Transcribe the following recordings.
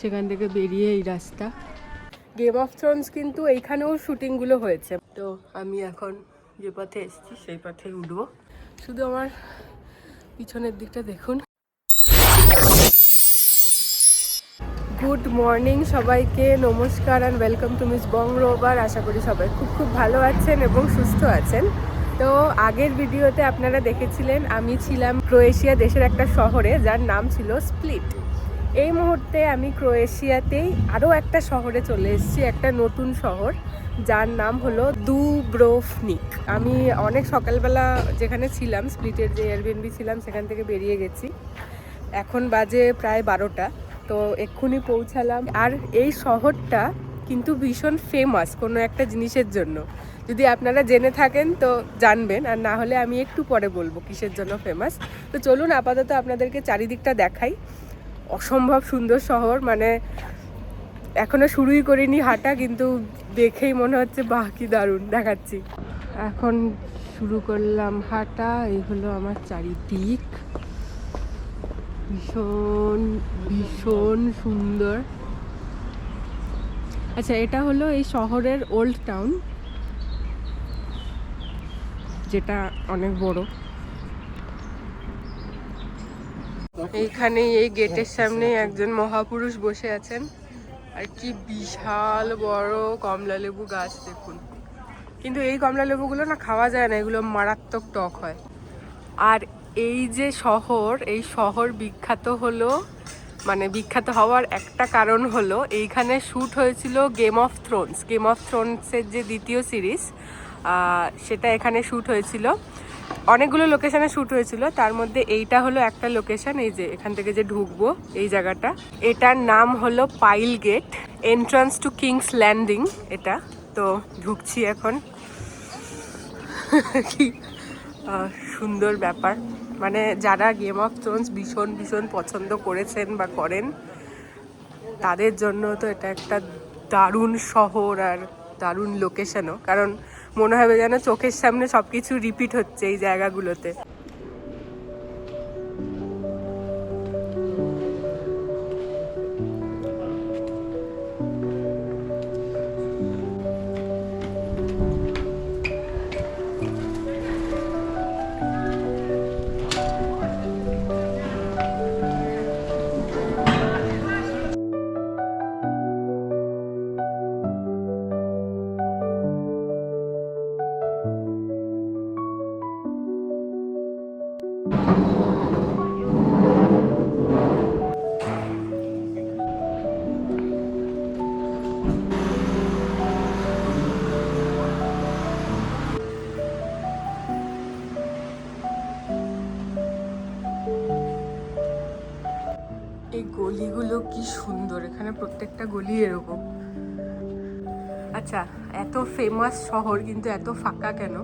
সেখান থেকে বেরিয়ে এই রাস্তা। গেম অফ থ্রোনস কিন্তু এইখানেও শুটিংগুলো হয়েছে। তো আমি এখন যে পথে এসেছি সেই পথেই উঠবো। শুধু আমার পিছনের দিকটা দেখুন। গুড মর্নিং সবাইকে, নমস্কার and welcome to Miss Bong Rover. আশা করি সবাই খুব ভালো আছেন এবং সুস্থ আছেন। তো আগের ভিডিওতে আপনারা দেখেছিলেন আমি ছিলাম ক্রোয়েশিয়া দেশের একটা শহরে যার নাম ছিল স্প্লিট। এই মুহূর্তে আমি ক্রোয়েশিয়াতেই আরও একটা শহরে চলে এসেছি, একটা নতুন শহর যার নাম হলো দুব্রোভনিক। আমি অনেক সকালবেলা যেখানে ছিলাম স্প্লিটের যে এয়ারবিএনবি ছিলাম সেখান থেকে বেরিয়ে গেছি। এখন বাজে প্রায় 12টা, তো এক্ষুনি পৌঁছালাম। আর এই শহরটা কিন্তু ভীষণ ফেমাস কোনো একটা জিনিসের জন্য। যদি আপনারা জেনে থাকেন তো জানবেন, আর না হলে আমি একটু পরে বলবো কিসের জন্য ফেমাস। তো চলুন আপাতত আপনাদেরকে চারিদিকটা দেখাই। অসম্ভব সুন্দর শহর, মানে এখনো শুরুই করিনি হাঁটা, কিন্তু দেখেই মনে হচ্ছে বাহ কি দারুণ। দেখাচ্ছি, এখন শুরু করলাম হাঁটা। এই হলো আমার চারিদিক, ভীষণ ভীষণ সুন্দর। আচ্ছা, এটা হলো এই শহরের ওল্ড টাউন, যেটা অনেক বড়। এইখানে এই গেটের সামনে একজন মহাপুরুষ বসে আছেন, আর কি বিশাল বড় কমলা লেবু গাছ দেখুন। কিন্তু এই কমলা লেবুগুলো না খাওয়া যায় না, এগুলো মারাত্মক টক হয়। আর এই যে শহর, এই শহর বিখ্যাত হলো, মানে বিখ্যাত হওয়ার একটা কারণ হলো এইখানে শ্যুট হয়েছিল গেম অফ থ্রোনসের যে দ্বিতীয় সিরিজ, সেটা এখানে শ্যুট হয়েছিল। অনেকগুলো লোকেশনে শ্যুট হয়েছিল, তার মধ্যে এইটা হলো একটা লোকেশন। এই যে এখান থেকে যে ঢুকবো এই জায়গাটা, এটার নাম হলো Pile Gate, entrance to King's Landing এটা। তো ঢুকছি এখন। কি সুন্দর ব্যাপার, মানে যারা গেম অফ থ্রোনস ভীষণ ভীষণ পছন্দ করেছেন বা করেন তাদের জন্য তো এটা একটা দারুণ শহর আর দারুণ লোকেশনও, কারণ মনে হবে যেন চোখের সামনে সব কিছু রিপিট হচ্ছে এই জায়গাগুলোতে। এই গলিগুলো কি সুন্দর, এখানে প্রত্যেকটা গলি এরকম। আচ্ছা, এত ফেমাস শহর কিন্তু এত ফাঁকা কেন?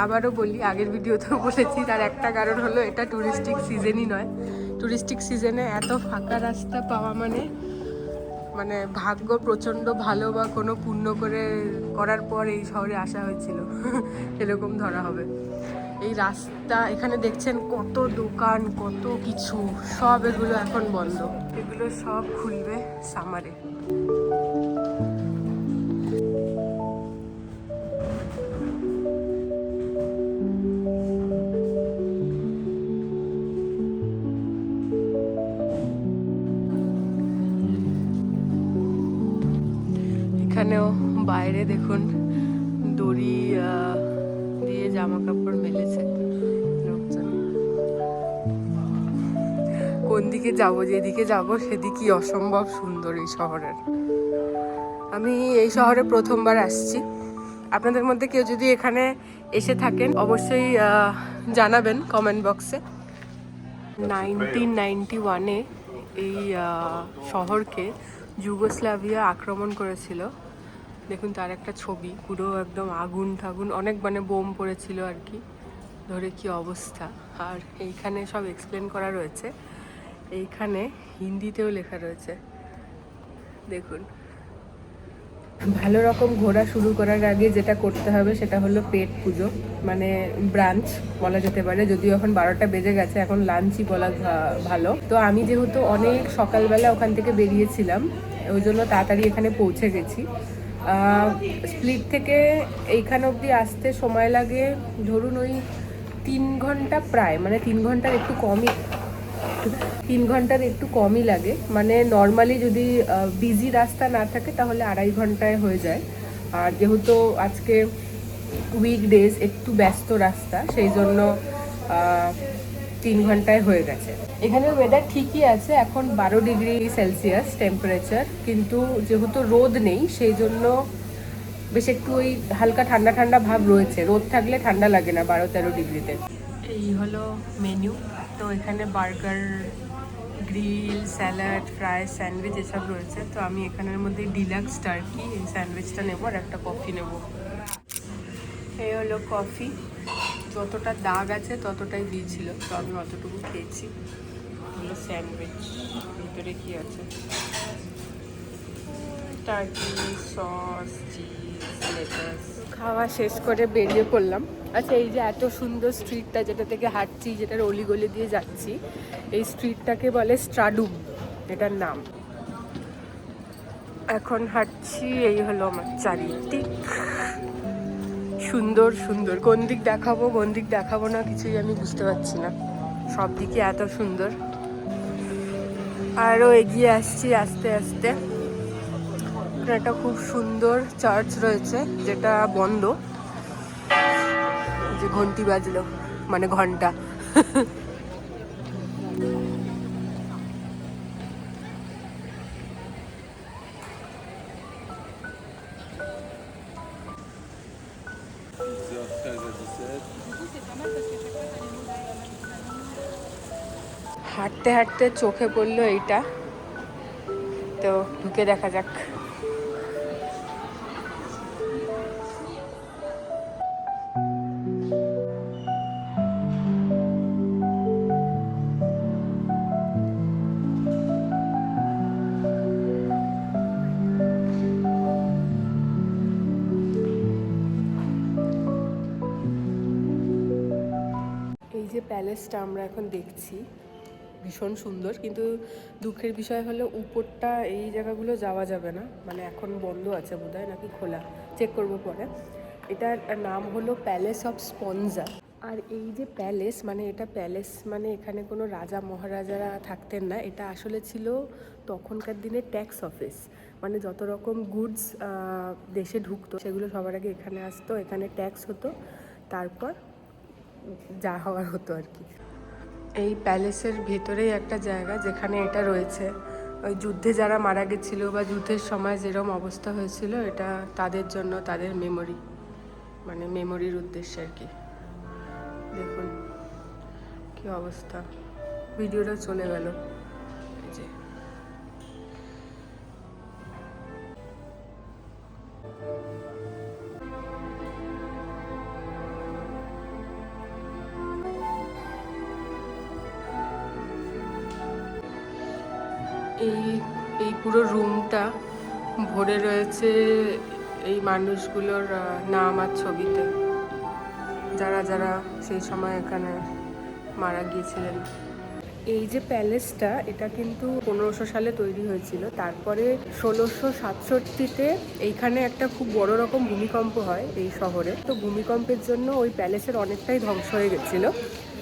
আবারও বলি, আগের ভিডিওতেও বলেছি, তার একটা কারণ হলো এটা টুরিস্টিক সিজনই নয়। টুরিস্টিক সিজনে এত ফাঁকা রাস্তা পাওয়া মানে মানে ভাগ্য প্রচণ্ড ভালো, বা কোনো পুণ্য করার পর এই শহরে আসা হয়েছিল এরকম ধরা হবে। এই রাস্তা এখানে দেখছেন কত দোকান, কত কিছু, সব এগুলো এখন বন্ধ। এগুলো সব খুলবে সামারে। এখানেও বাইরে দেখুন দড়ি দিয়ে জামা কাপড় মেলেছে লোকজন। কোন দিকে যাব, যেদিকে যাব সেদিকই অসম্ভব সুন্দর এই শহরের। আমি এই শহরে প্রথমবার আসছি। আপনাদের মধ্যে কেউ যদি এখানে এসে থাকেন অবশ্যই জানাবেন কমেন্ট বক্সে। 1991-এ এই শহরকে যুগোস্লাভিয়া আক্রমণ করেছিল। দেখুন তার একটা ছবি, পুরো একদম আগুন ঠাগুন, অনেক মানে বোম পড়েছিল আর কি, ধরে কি অবস্থা। আর এইখানে সব এক্সপ্লেন করা রয়েছে, এইখানে হিন্দিতেও লেখা রয়েছে দেখুন। ভালো রকম ঘোরা শুরু করার আগে যেটা করতে হবে সেটা হলো পেট পুজো, মানে ব্রাঞ্চ বলা যেতে পারে, যদিও এখন 12টা বেজে গেছে, এখন লাঞ্চই বলা ভালো। তো আমি যেহেতু অনেক সকালবেলা ওখান থেকে বেরিয়েছিলাম, ওই জন্য তাড়াতাড়ি এখানে পৌঁছে গেছি। স্প্লিট থেকে এইখানে অবধি আসতে সময় লাগে ধরুন ওই 3 ঘন্টা প্রায়, মানে 3 ঘন্টার একটু কমই লাগে। মানে নর্মালি যদি বিজি রাস্তা না থাকে তাহলে 2.5 ঘন্টায় হয়ে যায়। আর যেহেতু আজকে উইকডেজ, একটু ব্যস্ত রাস্তা, সেই জন্য 3 ঘন্টায় হয়ে গেছে। এখানের ওয়েদার ঠিকই আছে, এখন 12 ডিগ্রি সেলসিয়াস টেম্পারেচার, কিন্তু যেহেতু রোদ নেই সেই জন্য বেশ একটু ওই হালকা ঠান্ডা ঠান্ডা ভাব রয়েছে। রোদ থাকলে ঠান্ডা লাগে না 12-13 ডিগ্রিতে। এই হলো মেনু। তো এখানে burger, grill, salad, fry, sandwich এসব রয়েছে। তো আমি এখানের মধ্যে ডিলাক্স টার্কি এই স্যান্ডউইচটা নেবো আর একটা কফি নেব। এই হলো কফি, যতটা দাগ আছে ততটাই দিয়েছিল, তো আমি অতটুকু খেয়েছি। হলো স্যান্ডউইচ, ভিতরে কি আছে, টার্কি সস, চিজ, লেটাস। খাওয়া শেষ করে বেরিয়ে পড়লাম। আচ্ছা, এই যে এত সুন্দর স্ট্রিটটা যেটা থেকে হাঁটছি, যেটার অলিগলি দিয়ে যাচ্ছি, এই স্ট্রিটটাকে বলে স্ট্রাডুম, এটার নাম। এখন হাঁটছি, এই হলো আমার চারিদিক, সুন্দর সুন্দর। কোন দিক দেখাবো না কিছুই আমি বুঝতে পারছি না, সব দিকে এত সুন্দর। আরও এগিয়ে আসছি আস্তে আস্তে। একটা খুব সুন্দর চার্চ রয়েছে যেটা বন্ধ, যে ঘন্টি বাজলো, মানে ঘন্টা। হাঁটতে হাঁটতে চোখে পড়লো এইটা, তো ঢুকে দেখা যাক। এই যে প্যালেসটা আমরা এখন দেখছি, ভীষণ সুন্দর, কিন্তু দুঃখের বিষয় হলো উপরটা এই জায়গাগুলো যাওয়া যাবে না, মানে এখন বন্ধ আছে বোধহয়, নাকি খোলা, চেক করবো পরে। এটার নাম হলো প্যালেস অফ স্পঞ্জা। আর এই যে প্যালেস, মানে এটা প্যালেস মানে এখানে কোনো রাজা মহারাজারা থাকতেন না, এটা আসলে ছিল তখনকার দিনে ট্যাক্স অফিস। মানে যত রকম গুডস দেশে ঢুকতো সেগুলো সবার আগে এখানে আসতো, এখানে ট্যাক্স হতো, তারপর যা হওয়ার হতো আর কি। এই প্যালেসের ভেতরেই একটা জায়গা যেখানে এটা রয়েছে, ওই যুদ্ধে যারা মারা গেছিল বা যুদ্ধের সময় যেরকম অবস্থা হয়েছিল, এটা তাদের জন্য, তাদের মেমোরি, মানে মেমোরির উদ্দেশ্যে আর কি। দেখুন কি অবস্থা, ভিডিওটা চলে গেল। এই যে এই পুরো রুমটা ভরে রয়েছে এই মানুষগুলোর নাম আর ছবিতে, যারা যারা সেই সময় এখানে মারা গিয়েছিলেন। এই যে প্যালেসটা, এটা কিন্তু 1500 সালে তৈরি হয়েছিল। তারপরে 1667-তে এইখানে একটা খুব বড় রকম ভূমিকম্প হয় এই শহরে। তো ভূমিকম্পের জন্য ওই প্যালেসের অনেকটাই ধ্বংস হয়ে গেছিলো,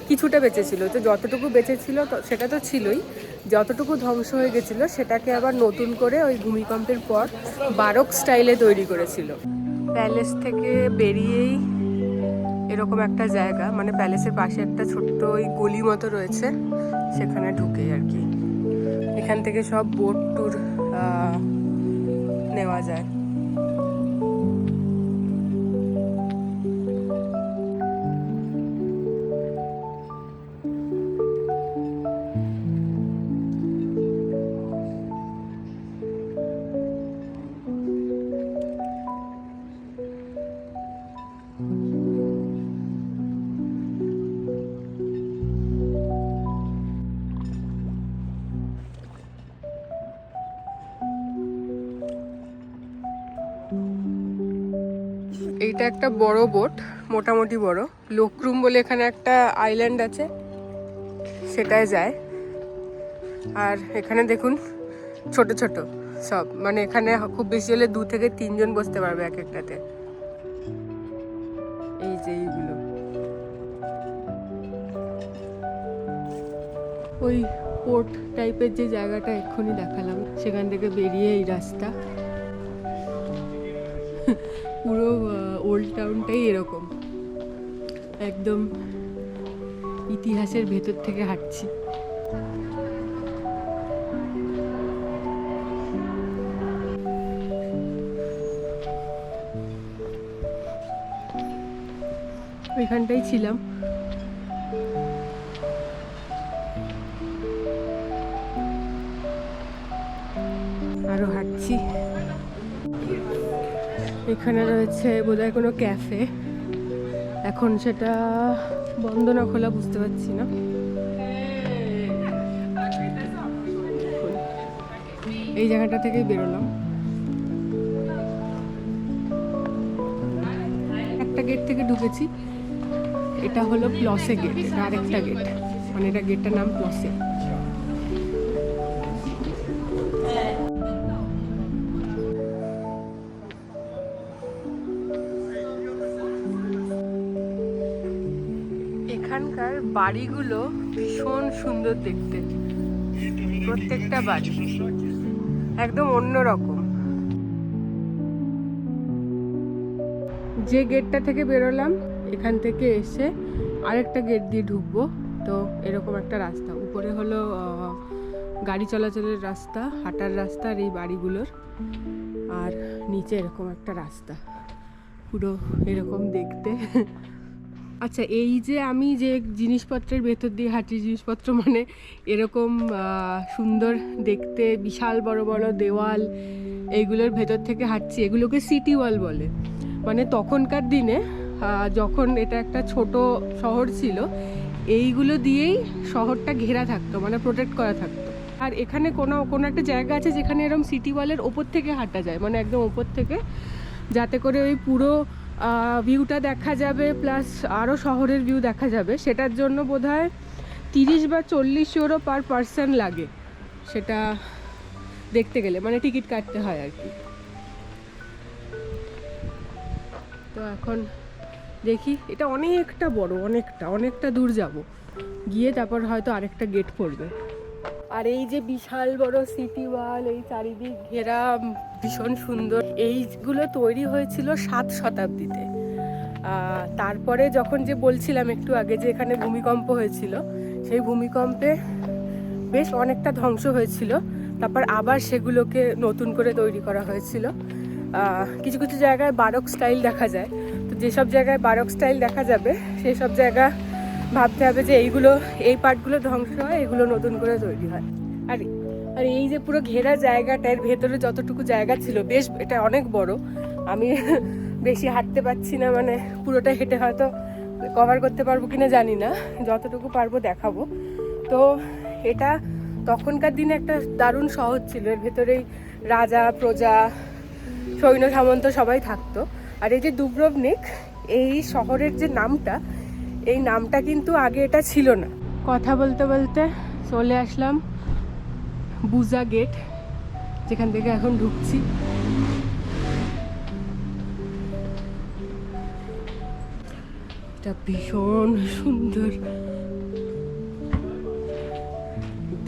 কিছুটা বেঁচেছিল। তো যতটুকু বেঁচেছিল সেটা তো ছিলই, যতটুকু ধ্বংস হয়ে গেছিলো সেটাকে আবার নতুন করে ওই ভূমিকম্পের পর বারোক স্টাইলে তৈরি করেছিল। প্যালেস থেকে বেরিয়েই এরকম একটা জায়গা, মানে প্যালেসের পাশে একটা ছোট্ট ওই গলি মতো রয়েছে, সেখানে ঢুকেই আর কি। এখান থেকে সব বোট ট্যুর নেওয়া যায়। এইটা একটা বড় বোট, মোটামুটি বড়। লোকরুম বলে এখানে একটা আইল্যান্ড আছে, সেটাই যায়। আর এখানে দেখুন ছোট ছোট সব, মানে এখানে খুব বেশি হলে 2 থেকে 3 জন বসতে পারবে এক একটাতে। এই যে এইগুলো ওই পোর্ট টাইপের যে জায়গাটা এক্ষুনি দেখালাম, সেখান থেকে বেরিয়ে এই রাস্তা। পুরো ওল্ড টাউনটাই এরকম, একদম ইতিহাসের ভেতর থেকে হাঁটছি। ওইখানটাই ছিলাম। আরো হাঁটছি। এখানে রয়েছে বোধহয় কোনো ক্যাফে, এখন সেটা বন্ধ না খোলা বুঝতে পারছি না। এই জায়গাটা থেকে বেরোলাম, একটা গেট থেকে ঢুকেছি। এটা হলো প্লসে গেট, এটা আরেকটা গেট, মানে এটা গেটটার নাম প্লসে। এখানকার বাড়িগুলো ভীষণ সুন্দর দেখতে, প্রত্যেকটা বাড়ি একদম অন্যরকম। যে গেটটা থেকে বেরোলাম, এখান থেকে এসে আরেকটা গেট দিয়ে ঢুকবো। তো এরকম একটা রাস্তা, উপরে হলো গাড়ি চলাচলের রাস্তা, হাঁটার রাস্তা আর এই বাড়িগুলোর, আর নিচে এরকম একটা রাস্তা, পুরো এরকম দেখতে। আচ্ছা, এই যে আমি যে জিনিসপত্রের ভেতর দিয়ে হাঁটি, জিনিসপত্র মানে এরকম সুন্দর দেখতে বিশাল বড় বড় দেওয়াল, এইগুলোর ভেতর থেকে হাঁটছি, এগুলোকে সিটি ওয়াল বলে। মানে তখনকার দিনে যখন এটা একটা ছোট শহর ছিল, এইগুলো দিয়েই শহরটা ঘেরা থাকতো, মানে প্রোটেক্ট করা থাকতো। আর এখানে কোনো একটা জায়গা আছে যেখানে এরকম সিটি ওয়ালের ওপর থেকে হাঁটা যায়, মানে একদম ওপর থেকে, যাতে করে ওই পুরো ভিউটা দেখা যাবে, প্লাস আরও শহরের ভিউ দেখা যাবে। সেটার জন্য বোধহয় 30 বা 40 ইউরো পার পারসন লাগে সেটা দেখতে গেলে, মানে টিকিট কাটতে হয় আর কি। তো এখন দেখি, এটা অনেকটা বড়, অনেকটা দূর যাব, গিয়ে তারপর হয়তো আরেকটা গেট পড়বে। আর এই যে বিশাল বড় সিটি ওয়াল, এই চারিদিক ঘেরা, ভীষণ সুন্দর। এইগুলো তৈরি হয়েছিল 7 শতাব্দীতে। তারপরে যখন যে বলছিলাম একটু আগে যে এখানে ভূমিকম্প হয়েছিল, সেই ভূমিকম্পে বেশ অনেকটা ধ্বংস হয়েছিল, তারপর আবার সেগুলোকে নতুন করে তৈরি করা হয়েছিল। কিছু কিছু জায়গায় বারক স্টাইল দেখা যায়, তো যেসব জায়গায় বারক স্টাইল দেখা যাবে সেই সব জায়গা ভাবতে হবে যে এই পার্টগুলো ধ্বংস হয়, এগুলো নতুন করে তৈরি হয়। আর এই যে পুরো ঘেরা জায়গাটার ভেতরে যতটুকু জায়গা ছিল, বেশ এটা অনেক বড়। আমি বেশি হাঁটতে পারছি না, মানে পুরোটা হেঁটে হয়তো কভার করতে পারবো কিনা জানি না, যতটুকু পারবো দেখাবো। তো এটা তখনকার দিনে একটা দারুণ শহর ছিল, এর ভেতরেই রাজা প্রজা সৈন্য সামন্ত সবাই থাকতো। আর এই যে দুব্রভনিক, এই শহরের যে নামটা, এই নামটা কিন্তু আগে এটা ছিল না। কথা বলতে বলতে চলে আসলাম বুজা গেট, যেখান থেকে এখন ঢুকছি। এটা ভীষণ সুন্দর,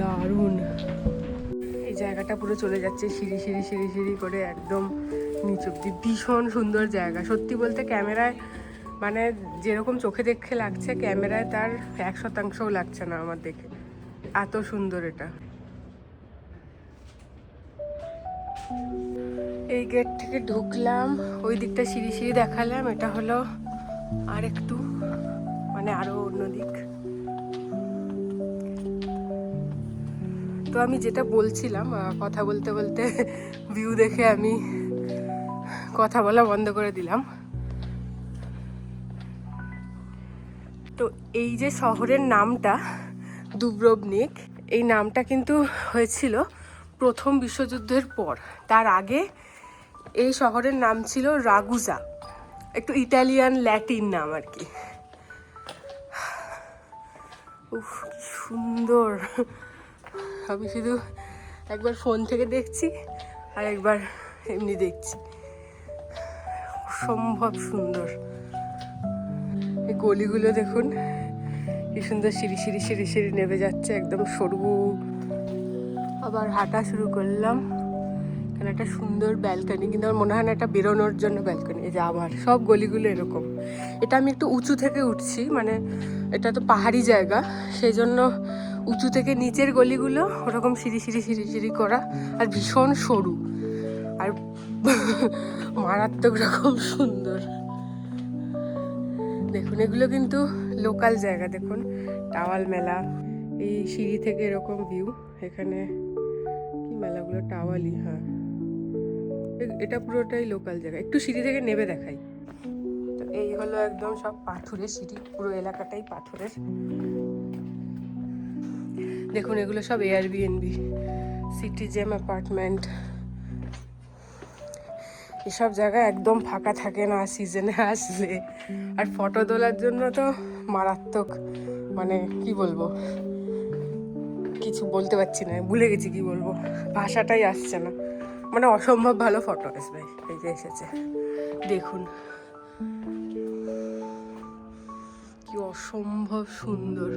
দারুণ। এই জায়গাটা পুরো চলে যাচ্ছে সিঁড়ি সিঁড়ি সিঁড়ি সিঁড়ি করে একদম নিচ অব্দি, ভীষণ সুন্দর জায়গা। সত্যি বলতে ক্যামেরায় মানে যেরকম চোখে দেখে লাগছে, ক্যামেরায় তার 1% লাগছে না আমার দেখে, এত সুন্দর এটা। এই গেট থেকে ঢুকলাম, ওই দিকটা সিঁড়ি সিঁড়ি দেখালাম, এটা হলো আর একটু মানে আরো অন্য দিক। তো আমি যেটা বলছিলাম, কথা বলতে বলতে ভিউ দেখে আমি কথা বলা বন্ধ করে দিলাম। তো এই যে শহরের নামটা দুব্রভনিক, এই নামটা কিন্তু হয়েছিল প্রথম বিশ্বযুদ্ধের পর। তার আগে এই শহরের নাম ছিল রাগুজা। একটু ইটালিয়ান ল্যাটিন নাম আর কি। উফ কি সুন্দর, আমি শুধু একবার ফোন থেকে দেখছি আর একবার এমনি দেখছি, অসম্ভব সুন্দর। এই গলিগুলো দেখুন কি সুন্দর, সিঁড়ি সিঁড়ি সিঁড়ি সিঁড়ি নেমে যাচ্ছে একদম সরু। আবার হাঁটা শুরু করলাম, এখানে একটা সুন্দর ব্যালকনি, কিন্তু আমার মনে হয় না এটা বেরোনোর জন্য ব্যালকনি। এই যে আবার সব গলিগুলো এরকম। এটা আমি একটু উঁচু থেকে উঠছি, মানে এটা তো পাহাড়ি জায়গা, সেই জন্য উঁচু থেকে নিচের গলিগুলো ওরকম সিঁড়ি সিঁড়ি সিঁড়ি সিঁড়ি করা আর ভীষণ সরু আর মারাত্মক রকম সুন্দর। দেখুন এগুলো কিন্তু লোকাল জায়গা। দেখুন টাওয়াল মেলা, এই সিঁড়ি থেকে এরকম ভিউ। এখানে কি মেলাগুলো, টাওয়ালই, হ্যাঁ এটা পুরোটাই লোকাল জায়গা। একটু সিঁড়ি থেকে নেমে দেখাই। তো এই হলো একদম সব পাথরের সিঁড়ি, পুরো এলাকাটাই পাথরের। দেখুন এগুলো সব এয়ারবিএনবি, সিটিজেম অ্যাপার্টমেন্ট। এসব জায়গা একদম ফাঁকা থাকে না সিজনে আসলে। আর ফটো তোলার জন্য তো মারাত্মক, মানে কি বলবো, কিছু বলতে পারছি না, ভুলে গেছি কি বলবো, ভাষাটাই আসছে না, মানে অসম্ভব ভালো ফটো আসবে। এই যে এসেছে, দেখুন কি অসম্ভব সুন্দর।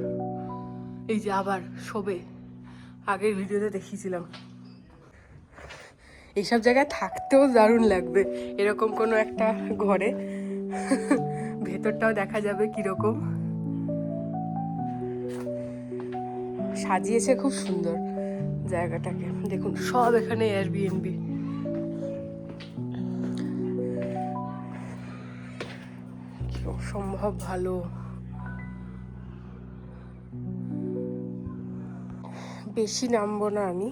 এই যে আবার শোবে, আগের ভিডিওতে দেখিয়েছিলাম। এইসব জায়গায় থাকতেও দারুণ লাগবে, এরকম কোনো একটা ঘরে। ভেতরটাও দেখা যাবে কিরকম সাজিয়েছে, খুব সুন্দর জায়গাটাকে। দেখুন সব এখানে এয়ারবিএনবি। কি অসম্ভব ভালো। বেশি নামবো না আমি,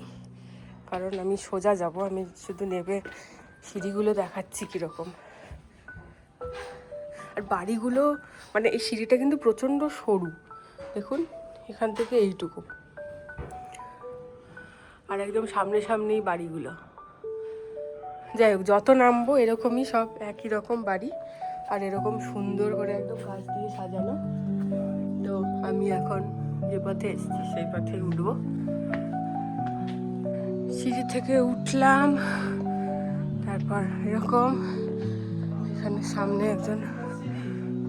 কারণ আমি সোজা যাব, আমি শুধু নেবে সিঁড়িগুলো দেখাচ্ছি কীরকম। আর বাড়িগুলো, মানে এই সিঁড়িটা কিন্তু প্রচণ্ড সরু, দেখুন এখান থেকে এইটুকু, আর একদম সামনে সামনেই বাড়িগুলো। যাই হোক, যত নামবো এরকমই সব একই রকম বাড়ি, আর এরকম সুন্দর করে একদম গাছ দিয়ে সাজানো। তো আমি এখন যে পথে এসেছি সেই পথে উঠবো। সিঁড়ি থেকে উঠলাম, তারপর এরকম এখানে সামনে একজন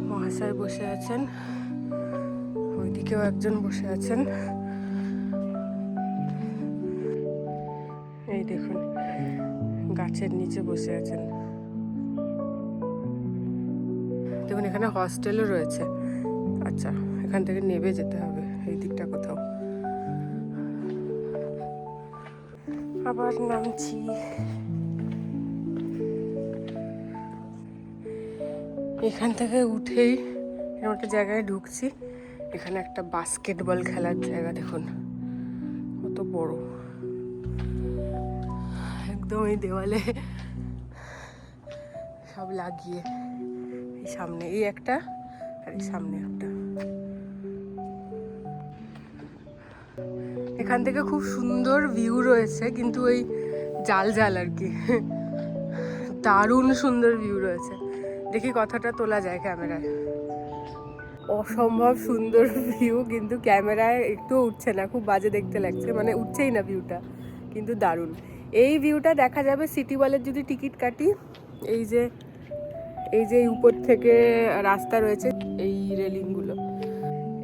মহাশয় বসে আছেন, ওইদিকেও একজন বসে আছেন। এই দেখুন গাছের নিচে বসে আছেন। দেখুন এখানে হস্টেলও রয়েছে। আচ্ছা, এখান থেকে নেমে যেতে হবে এই দিকটা কোথাও। আবার নামছি। এখান থেকে উঠেই এরকম একটা জায়গায় ঢুকছি। এখানে একটা বাস্কেটবল খেলার জায়গা, দেখুন কত বড়, একদম এই দেওয়ালে সব লাগিয়ে। এই সামনে এই একটা, আর এই সামনে একটা। এখান থেকে খুব সুন্দর ভিউ রয়েছে, কিন্তু ওই জাল জাল আর কি, দারুণ সুন্দর ভিউ রয়েছে। দেখি কথাটা তোলা যায় ক্যামেরায়। অসম্ভব সুন্দর ভিউ, কিন্তু ক্যামেরায় একটু উঠছে না, খুব বাজে দেখতে লাগছে, মানে উঠছেই না ভিউটা, কিন্তু দারুণ। এই ভিউটা দেখা যাবে সিটি ওয়ালের যদি টিকিট কাটি। এই যে উপর থেকে রাস্তা রয়েছে, এই রেলিংগুলো,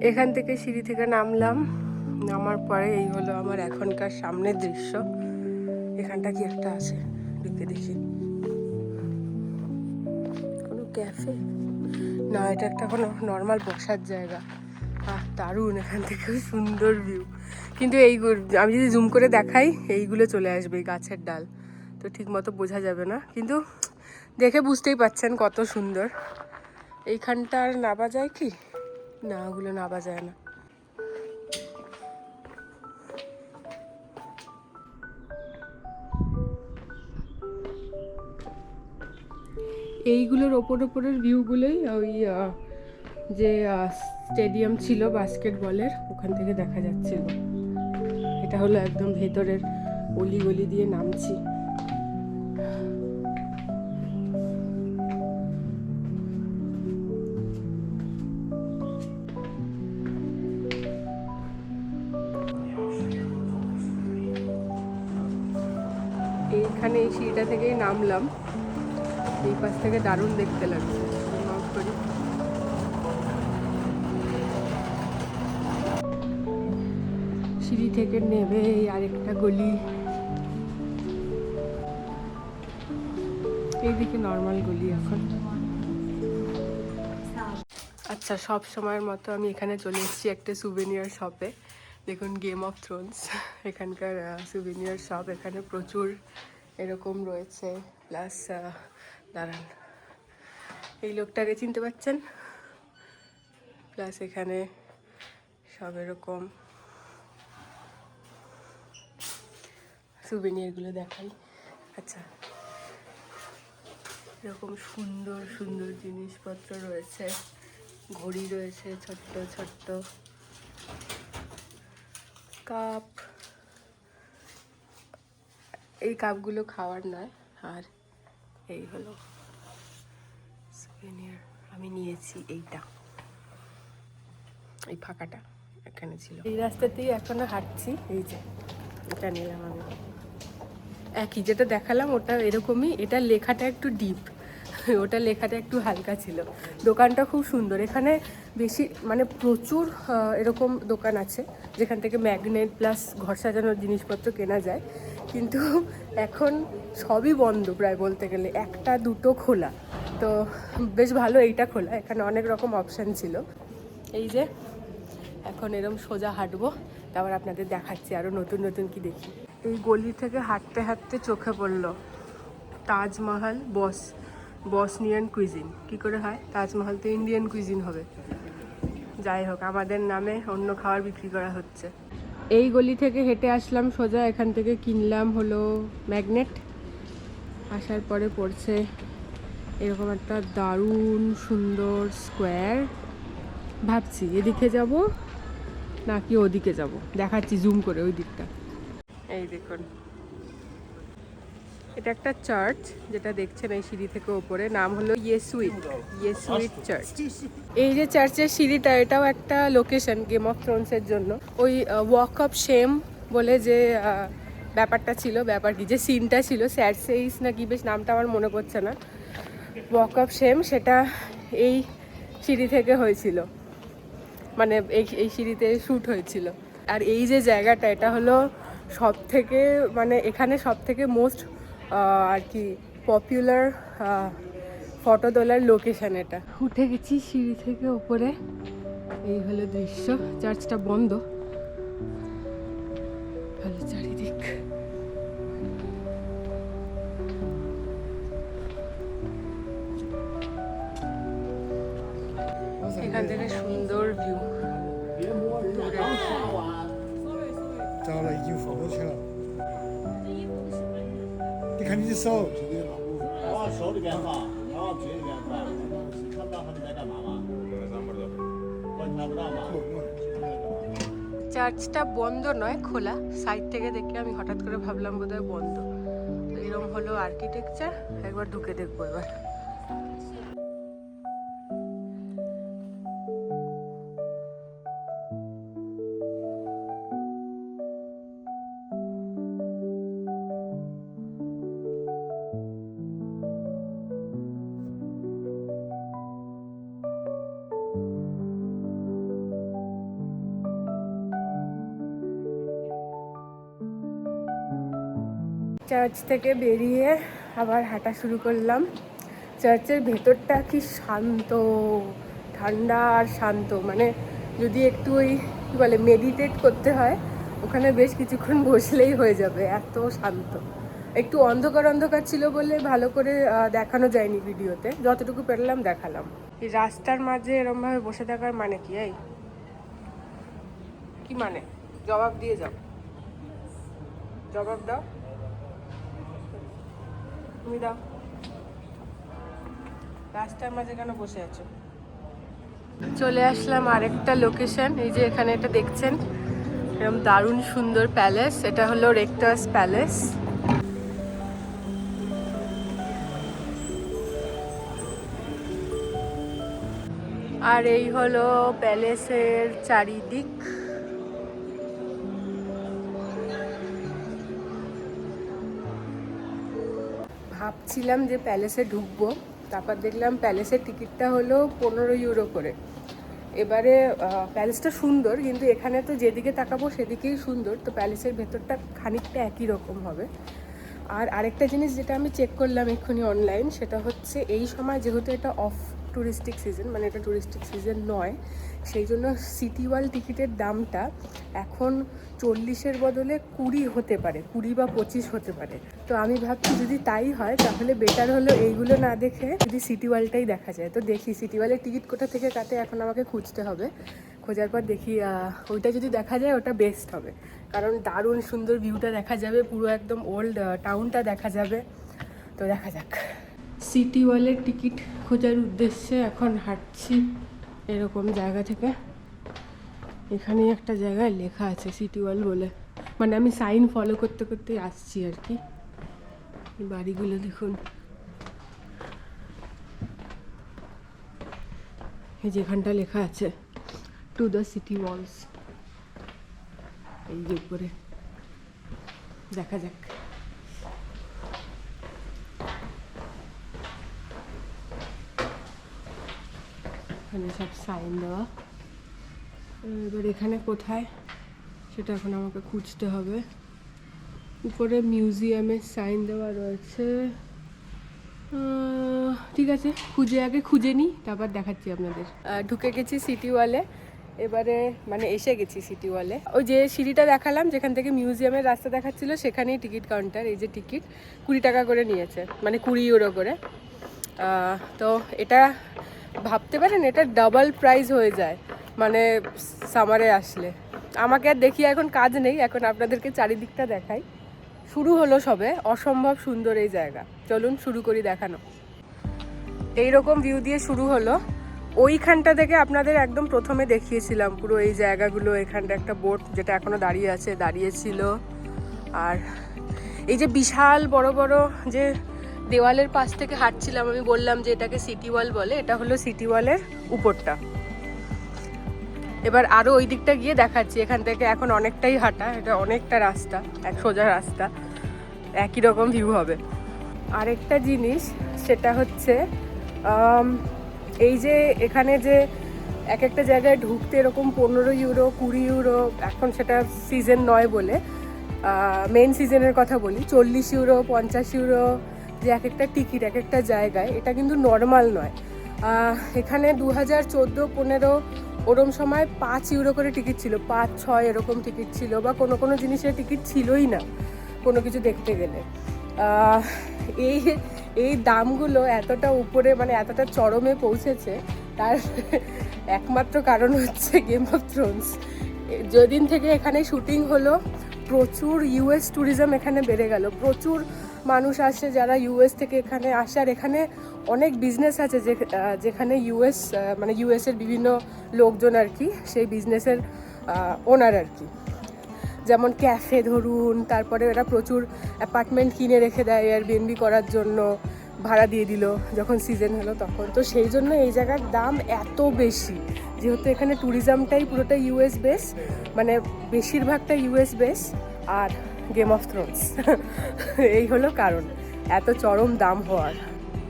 এখান থেকে সিঁড়ি থেকে নামলাম। নামার পরে এই হলো আমার এখনকার সামনের দৃশ্য। এখানটা কি একটা আছে, ঢুকে দেখি। কোনো ক্যাফে না, এটা একটা কোনো নর্মাল বসার জায়গা। দারুণ, এখান থেকে সুন্দর ভিউ। কিন্তু আমি যদি জুম করে দেখাই, এইগুলো চলে আসবে, এই গাছের ডাল, তো ঠিক মতো বোঝা যাবে না, কিন্তু দেখে বুঝতেই পাচ্ছেন কত সুন্দর। এইখানটা আর নাবা যায় কি না, ওগুলো নাবা যায় না। এইগুলোর ওপরের ভিউগুলোই ওই যে স্টেডিয়াম ছিল বাস্কেটবলের, ওখান থেকে দেখা যাচ্ছিল। এটা হলো একদম ভেতরের অলি গলি দিয়ে নামছি। এখানে এই সিঁড়িটা থেকেই নামলাম। এই পাশ থেকে দারুণ দেখতে লাগছে। নক করি। সিঁড়ি থেকে নেমে আরেকটা গলি, এইদিকে নর্মাল গলি এখন। আচ্ছা, সব সময়ের মতো আমি এখানে চলে এসেছি একটা সুভেনিয়ার শপে। দেখুন, গেম অফ থ্রোনস এখানকার সুভেনিয়ার শপ। এখানে প্রচুর এরকম রয়েছে। প্লাস দাঁড়ান, এই লোকটাকে চিনতে পারছেন? প্লাস এখানে সব এরকম সুভেনিয়ারগুলো দেখাই। আচ্ছা, এরকম সুন্দর সুন্দর জিনিসপত্র রয়েছে। ঘড়ি রয়েছে, ছোট্ট ছোট্ট কাপ। এই কাপগুলো খাওয়ার নয়, আর এই হলো সুভেনিয়ার। আমি নিয়েছি এইটা, এই ফাঁকাটা এখানে ছিল। এই রাস্তাতেই এখনো হাঁটছি। এই যে এটা নিলাম আমি, একই যেটা দেখালাম ওটা এরকমই। এটা লেখাটা একটু ডিপ, ওটা লেখাটা একটু হালকা ছিল। দোকানটা খুব সুন্দর। এখানে বেশি মানে প্রচুর এরকম দোকান আছে যেখান থেকে ম্যাগনেট প্লাস ঘর সাজানোর জিনিসপত্র কেনা যায়, কিন্তু এখন সবই বন্ধ প্রায় বলতে গেলে। একটা দুটো খোলা, তো বেশ ভালো এইটা খোলা। এখানে অনেক রকম অপশান ছিল। এই যে এখন এরকম সোজা হাঁটবো, তারপর আপনাদের দেখাচ্ছি আরও নতুন নতুন কি দেখি। এই গলি থেকে হাঁটতে হাঁটতে চোখে পড়লো তাজমহল বসনিয়ান কুইজিন। কি করে হয়? তাজমহল তো ইন্ডিয়ান কুইজিন হবে। যাই হোক, আমাদের নামে অন্য খাবার বিক্রি করা হচ্ছে। এই গলি থেকে হেঁটে আসলাম সোজা। এখান থেকে কিনলাম হলো ম্যাগনেট। আসার পরে পড়ছে এরকম একটা দারুণ সুন্দর স্কোয়ার। ভাবছি এদিকে যাব নাকি ওদিকে যাব, দেখাচ্ছি জুম করে ওই দিকটা। এই দেখুন, এটা একটা চার্চ যেটা দেখছেন এই সিঁড়ি থেকে ওপরে। নাম হলো ইয়েসুইট চার্চ। এই যে চার্চের সিঁড়িটা, এটাও একটা লোকেশন গেম অফ থ্রোনসের জন্য। ওই ওয়াক অফ শেম বলে যে ব্যাপারটা ছিল, ব্যাপার কি যে সিনটা ছিল, স্যারসেইস না কি বেশ নামটা আমার মনে পড়ছে না, ওয়াক অফ শেম, সেটা এই সিঁড়ি থেকে হয়েছিল। মানে এই সিঁড়িতে শ্যুট হয়েছিল। আর এই যে জায়গাটা, এটা হলো সব থেকে মানে এখানে সব থেকে মোস্ট আর কি পপুলার ফটো তোলার লোকেশন। এটা উঠে গেছি সিঁড়ি থেকে ওপরে। এই হলো দৃশ্য। চার্চটা বন্ধ, ভালো চারিদিক। এখান থেকে সুন্দর ভিউ। 招了已经扶过去了。你看你的手，往手里边放，往嘴里边放，看不到他们在干嘛吗？观察不到吗？ চার্চটা বন্ধ নয়, খোলা। সাইড থেকে দেখে আমি হঠাৎ করে ভাবলাম বোধহয় বন্ধ। তো এরকম হলো আর্কিটেকচার। একবার ঢুকে দেখবো এবার। চার্চ থেকে বেরিয়ে আবার হাঁটা শুরু করলাম। চার্চের ভেতরটা কি শান্ত, ঠান্ডা আর শান্ত। মানে যদি একটু ওই কী বলে মেডিটেট করতে হয়, ওখানে বেশ কিছুক্ষণ বসলেই হয়ে যাবে, এত শান্ত। একটু অন্ধকার অন্ধকার ছিল বলে ভালো করে দেখানো যায়নি ভিডিওতে, যতটুকু পেরলাম দেখালাম। এই রাস্তার মাঝে এরমভাবে বসে থাকার মানে কি? এই কি মানে? জবাব দিয়ে যাও, জবাব দাও, তুমি দাও। রাস্তার মাঝে কেন বসে আছো? চলে আসলাম আরেকটা লোকেশন। এই যে এখানে এটা দেখছেন, এরকম দারুণ সুন্দর প্যালেস। এটা হলো রেক্টার্স প্যালেস। আর এই হলো প্যালেসের চারিদিক। ভাবছিলাম যে প্যালেসে ঢুকবো, তারপর দেখলাম প্যালেসের টিকিটটা হলো 15 ইউরো করে। এবারে প্যালেসটা সুন্দর, কিন্তু এখানে তো যেদিকে তাকাবো সেদিকেই সুন্দর, তো প্যালেসের ভেতরটা খানিকটা একই রকম হবে। আর আরেকটা জিনিস যেটা আমি চেক করলাম এক্ষুনি অনলাইন, সেটা হচ্ছে এই সময় যেহেতু এটা অফ ট্যুরিস্টিক সিজন, মানে এটা ট্যুরিস্টিক সিজন নয়, সেই জন্য সিটি ওয়াল টিকিটের দামটা এখন 40-এর বদলে 20 হতে পারে, 20 বা 25 হতে পারে। তো আমি ভাবছি যদি তাই হয় তাহলে বেটার হলো এইগুলো না দেখে যদি সিটি ওয়ালটাই দেখা যায়। তো দেখি সিটি ওয়ালের টিকিট কোথা থেকে কাটে, এখন আমাকে খুঁজতে হবে। খোঁজার পর দেখি ওইটা যদি দেখা যায় ওটা বেস্ট হবে, কারণ দারুণ সুন্দর ভিউটা দেখা যাবে, পুরো একদম ওল্ড টাউনটা দেখা যাবে। তো দেখা যাক। সিটি ওয়ালের টিকিট খোঁজার উদ্দেশ্যে এখন হাঁটছি এরকম জায়গা থেকে। এখানেই একটা জায়গায় লেখা আছে সিটি ওয়াল বলে, মানে আমি সাইন ফলো করতে করতেই আসছি আর কি। বাড়িগুলো দেখুন, এই যেখানটা লেখা আছে টু দ্য সিটি ওয়ালস, এই যে উপরে। দেখা যাক। এখানে সব সাইন দেওয়া, এবার এখানে কোথায় সেটা এখন আমাকে খুঁজতে হবে। উপরে মিউজিয়ামের সাইন দেওয়া রয়েছে। ঠিক আছে, আগে খুঁজে নিই, তারপর দেখাচ্ছি আপনাদের। ঢুকে গেছি সিটি ওয়ালে, এবারে মানে এসে গেছি সিটি ওয়ালে। ওই যে সিঁড়িটা দেখালাম যেখান থেকে মিউজিয়ামের রাস্তা দেখাচ্ছিল, সেখানেই টিকিট কাউন্টার। এই যে টিকিট 20 টাকা করে নিয়েছে, মানে 20 ইউরো করে। তো এটা ভাবতে পারেন এটা ডাবল প্রাইস হয়ে যায় মানে সামারে আসলে। আমাকে আর দেখি এখন কাজ নেই, এখন আপনাদেরকে চারিদিকটা দেখাই। শুরু হলো সবে, অসম্ভব সুন্দর এই জায়গা। চলুন শুরু করি দেখানো। এইরকম ভিউ দিয়ে শুরু হলো। ওইখানটা থেকে আপনাদের একদম প্রথমে দেখিয়েছিলাম পুরো এই জায়গাগুলো। এখানটা একটা বোট যেটা এখনো দাঁড়িয়েছিল। আর এই যে বিশাল বড় বড় যে দেওয়ালের পাশ থেকে হাঁটছিলাম, আমি বললাম যে এটাকে সিটি ওয়াল বলে, এটা হলো সিটি ওয়ালের উপরটা। এবার আরও ওই দিকটা গিয়ে দেখাচ্ছি। এখান থেকে এখন অনেকটাই হাঁটা, এটা অনেকটা রাস্তা, এক সোজা রাস্তা, একই রকম ভিউ হবে। আরেকটা জিনিস সেটা হচ্ছে এই যে এখানে যে এক একটা জায়গায় ঢুকতে এরকম 15 ইউরো 20 ইউরো, এখন সেটা সিজন নয় বলে, মেন সিজনের কথা বলি, 40 ইউরো 50 ইউরো যে এক একটা টিকিট এক একটা জায়গায়, এটা কিন্তু নর্মাল নয়। এখানে 2014-15 ওরম সময় 5 ইউরো করে টিকিট ছিল, 5-6 এরকম টিকিট ছিল, বা কোনো কোনো জিনিসের টিকিট ছিলই না কোনো কিছু দেখতে গেলে। এই দামগুলো এতটা উপরে, মানে এতটা চরমে পৌঁছেছে, তার একমাত্র কারণ হচ্ছে গেম অফ থ্রোনস। যেদিন থেকে এখানে শুটিং হলো, প্রচুর ইউএস ট্যুরিজম এখানে বেড়ে গেল। প্রচুর মানুষ আসে যারা ইউএস থেকে এখানে আসে, আর এখানে অনেক বিজনেস আছে যেখানে মানে ইউএসের বিভিন্ন লোকজন আর কি, সেই বিজনেসের ওনার আর কি। যেমন ক্যাফে ধরুন, তারপরে এরা প্রচুর অ্যাপার্টমেন্ট কিনে রেখে দেয় এয়ারবিএনবি করার জন্য, ভাড়া দিয়ে দিল যখন সিজন হলো তখন। তো সেই জন্য এই জায়গার দাম এত বেশি, যেহেতু এখানে ট্যুরিজমটাই পুরোটা ইউএস বেস, মানে বেশিরভাগটা ইউএস বেস, আর গেম অফ থ্রোনস এই হলো কারণ এত চরম দাম হওয়ার।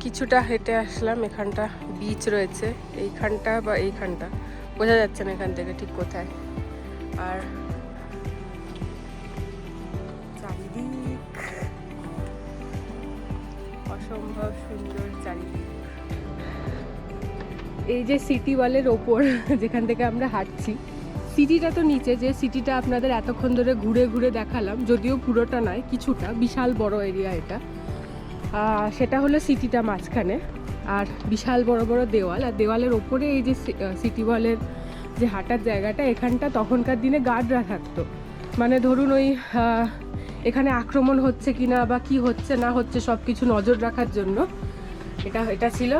কিছুটা হেঁটে আসলাম, এখানটা বিচ রয়েছে, এইখানটা বা এইখানটা বোঝা যাচ্ছে না এখান থেকে ঠিক কোথায়। আর চারিদিক অসম্ভব সুন্দর চারিদিক। এই যে সিটি ওয়ালের ওপর যেখান থেকে আমরা হাঁটছি, সিটিটা তো নিচে, যে সিটিটা আপনাদের এতক্ষণ ধরে ঘুরে ঘুরে দেখালাম, যদিও পুরোটা নয়, কিছুটা, বিশাল বড় এরিয়া এটা, সেটা হলো সিটিটা মাঝখানে, আর বিশাল বড় বড় দেওয়াল, আর দেওয়ালের ওপরে এই যে সিটি ওয়ালের যে হাঁটার জায়গাটা, এখানটা তখনকার দিনে গার্ডরা থাকতো, মানে ধরুন ওই এখানে আক্রমণ হচ্ছে কিনা বা কি হচ্ছে না হচ্ছে সব কিছু নজর রাখার জন্য এটা ছিল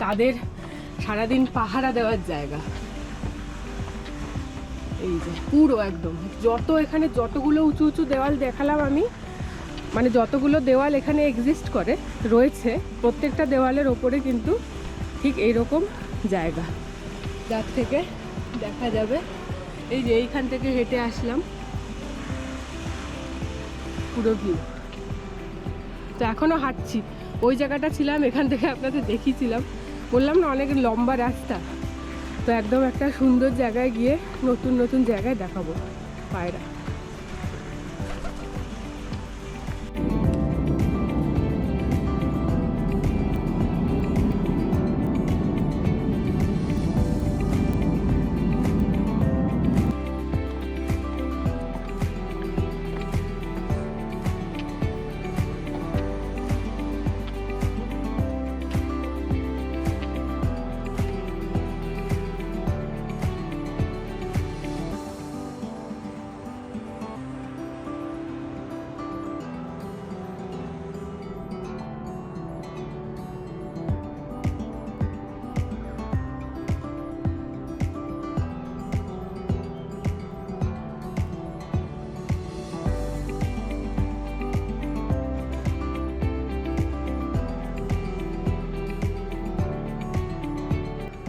তাদের সারাদিন পাহারা দেওয়ার জায়গা। এই যে পুরো একদম এখানে যতগুলো উঁচু উঁচু দেওয়াল দেখালাম আমি, মানে যতগুলো দেওয়াল এখানে এক্সিস্ট রয়েছে, প্রত্যেকটা দেওয়ালের ওপরে কিন্তু ঠিক এইরকম জায়গা, যার থেকে দেখা যাবে। এই যে এইখান থেকে হেঁটে আসলাম পুরো ভিউ। তো এখনও হাঁটছি, ওই জায়গাটা ছিলাম, এখান থেকে আপনাদের দেখিয়েছিলাম, বললাম না অনেক লম্বা রাস্তা। তো একদম একটা সুন্দর জায়গায় গিয়ে নতুন নতুন জায়গায় দেখাবো পায়রা।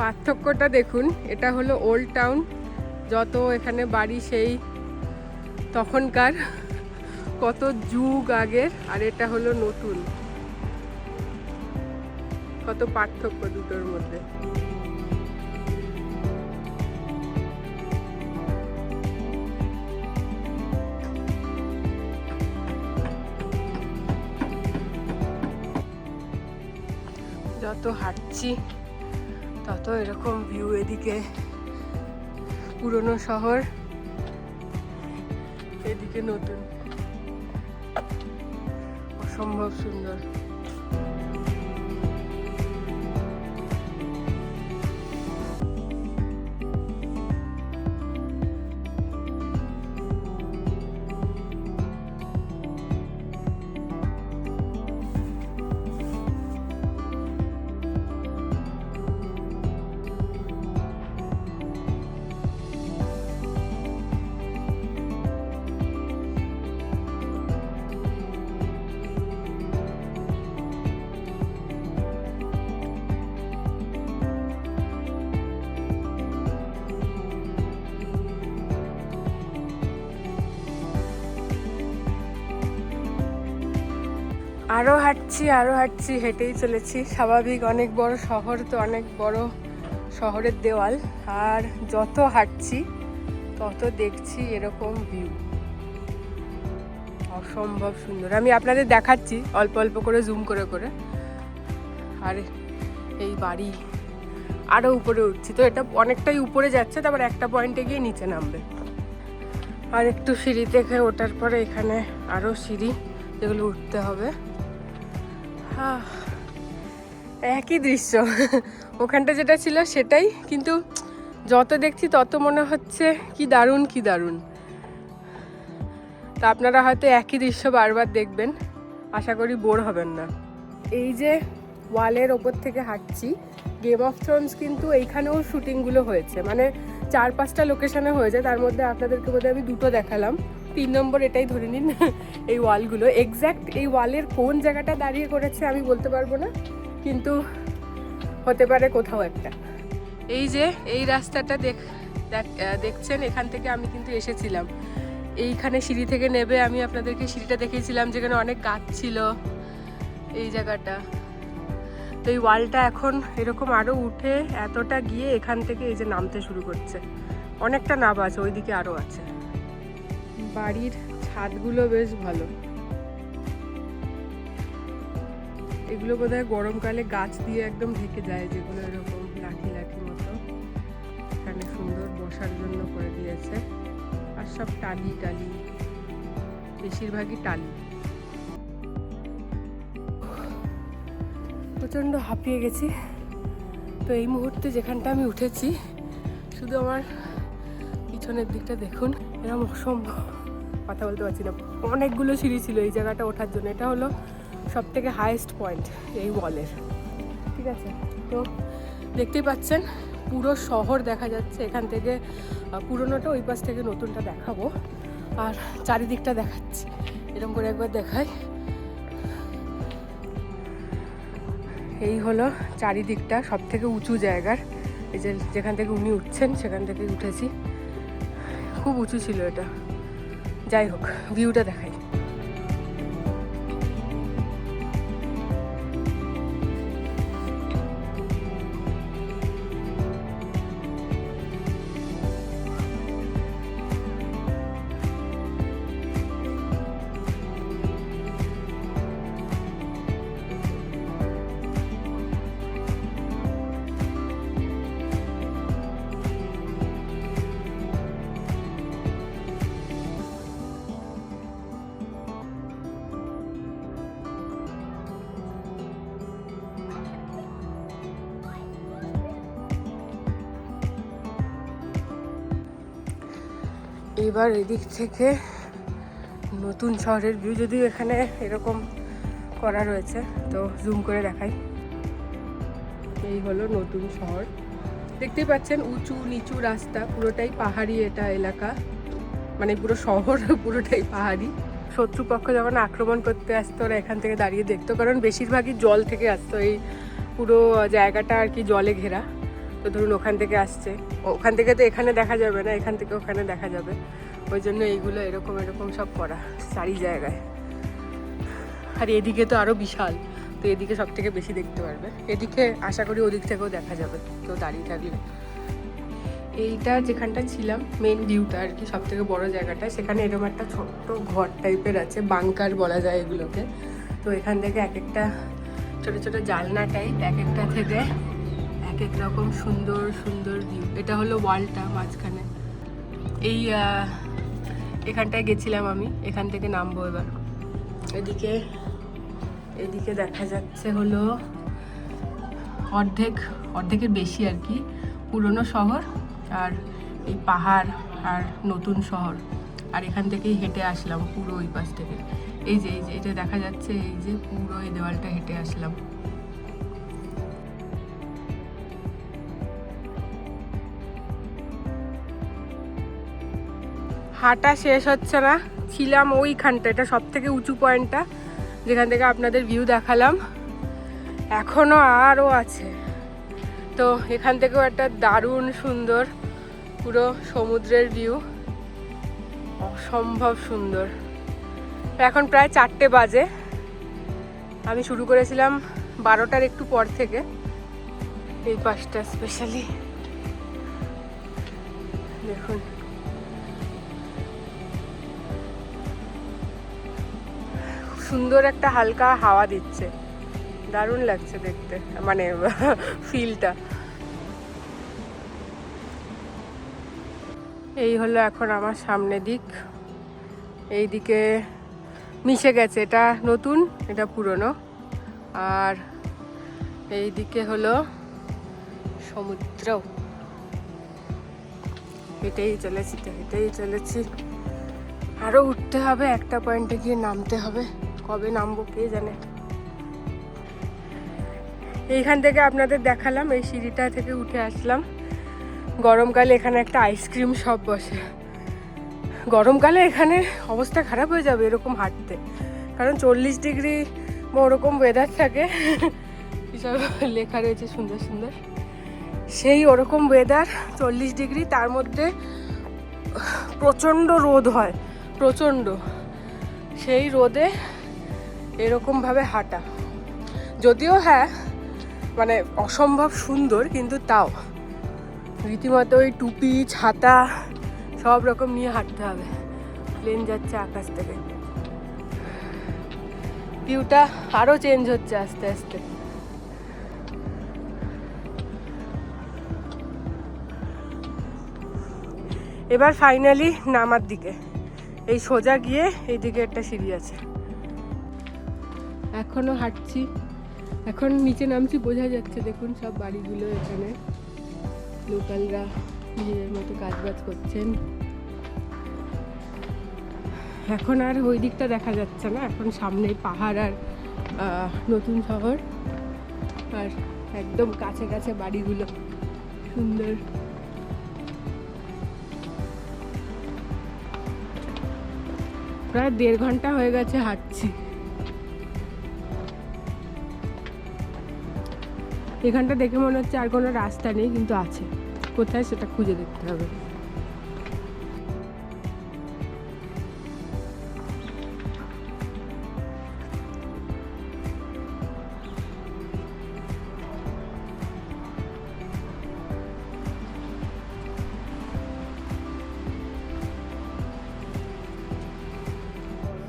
পার্থক্যটা দেখুন, এটা হলো ওল্ড টাউন, যত এখানে বাড়ি সেই তখনকার কত যুগ আগের, আর এটা হলো নতুন। কত পার্থক্য দুটোর মধ্যে। যত হাঁটছি তত এরকম ভিউ, এদিকে পুরনো শহর, এদিকে নতুন, অসম্ভব সুন্দর। আরও হাঁটছি, হেঁটেই চলেছি। স্বাভাবিক, অনেক বড় শহর তো, অনেক বড় শহরের দেওয়াল, আর যত হাঁটছি তত দেখছি এরকম ভিউ, অসম্ভব সুন্দর। আমি আপনাদের দেখাচ্ছি অল্প অল্প করে, জুম করে করে। আর এই বাড়ি, আরও উপরে উঠছি, তো এটা অনেকটাই উপরে যাচ্ছে, তারপর একটা পয়েন্টে গিয়ে নিচে নামবে। আর একটু সিঁড়ি থেকে ওঠার পরে এখানে আরও সিঁড়ি, যেগুলো উঠতে হবে। একই দৃশ্য, ওখানটা যেটা ছিল সেটাই, কিন্তু যত দেখছি তত মনে হচ্ছে কি দারুণ, কি দারুণ। তা আপনারা হয়তো একই দৃশ্য বারবার দেখবেন, আশা করি বোর হবেন না। এই যে ওয়ালের ওপর থেকে হাঁটছি, গেম অফ থ্রোনস কিন্তু এইখানেও শুটিংগুলো হয়েছে, মানে 4-5টা লোকেশনে হয়েছে, তার মধ্যে আপনাদেরকে বোধহয় আমি 2টো দেখালাম, 3 নম্বর এটাই ধরে নিন। এই ওয়ালগুলো এক্স্যাক্ট এই ওয়ালের কোন জায়গাটা দাঁড়িয়ে করেছে আমি বলতে পারবো না, কিন্তু হতে পারে কোথাও একটা। এই যে এই রাস্তাটা দেখছেন, এখান থেকে আমি কিন্তু এসেছিলাম। এইখানে সিঁড়ি থেকে নেবে আমি আপনাদেরকে সিঁড়িটা দেখিয়েছিলাম, যেখানে অনেক গাছ ছিল এই জায়গাটা। তো এই ওয়ালটা এখন এরকম আরও উঠে এতটা গিয়ে এখান থেকে এই যে নামতে শুরু করছে, অনেকটা নাম আছে, ওইদিকে আরও আছে। বাড়ির ছাদগুলো বেশ ভালো, এগুলো বোধহয় গরমকালে গাছ দিয়ে একদম ঢেকে যায়, যেগুলো এরকম লাঠি লাঠি মতো। এখানে সুন্দর বসার জন্য করে দিয়েছে, আর সব টালি, বেশিরভাগই টালি। প্রচণ্ড হাঁপিয়ে গেছি। তো এই মুহূর্তে যেখানটা আমি উঠেছি, শুধু আমার পিছনের দিকটা দেখুন, এরকম অসম্ভব, কথা বলতে পারছি না, অনেকগুলো সিঁড়ি ছিল এই জায়গাটা ওঠার জন্য। এটা হলো সব থেকে হাইয়েস্ট পয়েন্ট এই ওয়ালের, ঠিক আছে? তো দেখতেই পাচ্ছেন পুরো শহর দেখা যাচ্ছে এখান থেকে, পুরোনোটা ওই পাশ থেকে নতুনটা দেখাবো, আর চারিদিকটা দেখাচ্ছি, এরকম করে একবার দেখাই। এই হলো চারিদিকটা, সব থেকে উঁচু জায়গার, এই যে যেখান থেকে উনি উঠছেন সেখান থেকে উঠেছি, খুব উঁচু ছিল এটা। যাই হোক, ভিউটা দেখাই। এইবার এদিক থেকে নতুন শহরের ভিউ, যদিও এখানে এরকম করা রয়েছে, তো জুম করে দেখাই। এই হলো নতুন শহর, দেখতেই পাচ্ছেন উঁচু নিচু রাস্তা, পুরোটাই পাহাড়ি এটা এলাকা, মানে পুরো শহর পুরোটাই পাহাড়ি। শত্রুপক্ষ যখন আক্রমণ করতে আসতো ওরা এখান থেকে দাঁড়িয়ে দেখতো, কারণ বেশিরভাগই জল থেকে আসতো, এই পুরো জায়গাটা আর কি জলে ঘেরা। তো ধরুন ওখান থেকে আসছে, ওখান থেকে তো এখানে দেখা যাবে না, এখান থেকে ওখানে দেখা যাবে, ওই জন্য এইগুলো এরকম এরকম সব করা চারি জায়গায়। আর এদিকে তো আরও বিশাল, তো এদিকে সব থেকে বেশি দেখতে পারবে। এদিকে আশা করি ওদিক থেকেও দেখা যাবে তো দাঁড়িয়ে থাকলে। এইটা যেখানটা ছিলাম মেন ভিউটা আর কি, সব থেকে বড়ো জায়গাটা, সেখানে এরকম একটা ছোট্ট ঘর টাইপের আছে, বাংকার বলা যায় এগুলোকে। তো এখান থেকে এক একটা ছোটো ছোটো জানলা টাইপ, এক একটা থেকে এক এক রকম সুন্দর সুন্দর ভিউ। এটা হলো ওয়ালটা মাঝখানে, এই এখানটায় গেছিলাম আমি, এখান থেকে নামবো এবার। এদিকে দেখা যাচ্ছে হলো অর্ধেকের বেশি আর কি পুরনো শহর, আর এই পাহাড় আর নতুন শহর। আর এখান থেকেই হেঁটে আসলাম পুরো ওই পাশ থেকে, এই যে এটা দেখা যাচ্ছে, এই যে পুরো এই দেওয়ালটা হেঁটে আসলাম। হাঁটা শেষ হচ্ছে না, ছিলাম ওইখানটা, এটা সব থেকে উঁচু পয়েন্টটা যেখান থেকে আপনাদের ভিউ দেখালাম, এখনো আরও আছে। তো এখান থেকেও একটা দারুণ সুন্দর পুরো সমুদ্রের ভিউ, অসম্ভব সুন্দর। এখন প্রায় 4টে বাজে, আমি শুরু করেছিলাম 12টার একটু পর থেকে, এই পাশটা স্পেশালি দেখুন। সুন্দর একটা হালকা হাওয়া দিচ্ছে, দারুণ লাগছে দেখতে, মানে ফিলটা। এই হলো এখন আমার সামনে দিক, এই দিকে মিশে গেছে, এটা নতুন এটা পুরনো। আর এই দিকে হলো সমুদ্র, হেঁটেই চলেছি, আরও উঠতে হবে, একটা পয়েন্টে গিয়ে নামতে হবে, কবে নামবো কে জানে। এইখান থেকে আপনাদের দেখালাম, এই সিঁড়িটা থেকে উঠে আসলাম। গরমকালে এখানে একটা আইসক্রিম শপ বসে, গরমকালে এখানে অবস্থা খারাপ হয়ে যাবে এরকম হাঁটতে, কারণ 40 ডিগ্রি বা ওরকম ওয়েদার থাকে, এসব লেখা রয়েছে সুন্দর সুন্দর, সেই ওরকম ওয়েদার 40 ডিগ্রি, তার মধ্যে প্রচণ্ড রোদ হয়, প্রচণ্ড, সেই রোদে এরকমভাবে হাঁটা, যদিও হ্যাঁ মানে অসম্ভব সুন্দর, কিন্তু তাও রীতিমতো ওই টুপি ছাতা সব রকম নিয়ে হাঁটতে হবে। প্লেন যাচ্ছে আকাশ থেকে, ভিউটা আরও চেঞ্জ হচ্ছে আস্তে আস্তে। এবার ফাইনালি নামার দিকে, এই সোজা গিয়ে এইদিকে একটা সিঁড়ি আছে, এখনো হাঁটছি, এখন নিচে নামছি, বোঝা যাচ্ছে দেখুন সব বাড়িগুলো, এখানে লোকালরা নিজেদের মতো কাজবাজ করছেন। এখন আর ওই দিকটা দেখা যাচ্ছে না, এখন সামনেই পাহাড় আর নতুন শহর, আর একদম কাছে কাছে বাড়িগুলো সুন্দর। প্রায় 1.5 ঘন্টা হয়ে গেছে হাঁটছি। এখানটা দেখে মনে হচ্ছে আর কোনো রাস্তা নেই, কিন্তু আছে, কোথায় সেটা খুঁজে দেখতে হবে।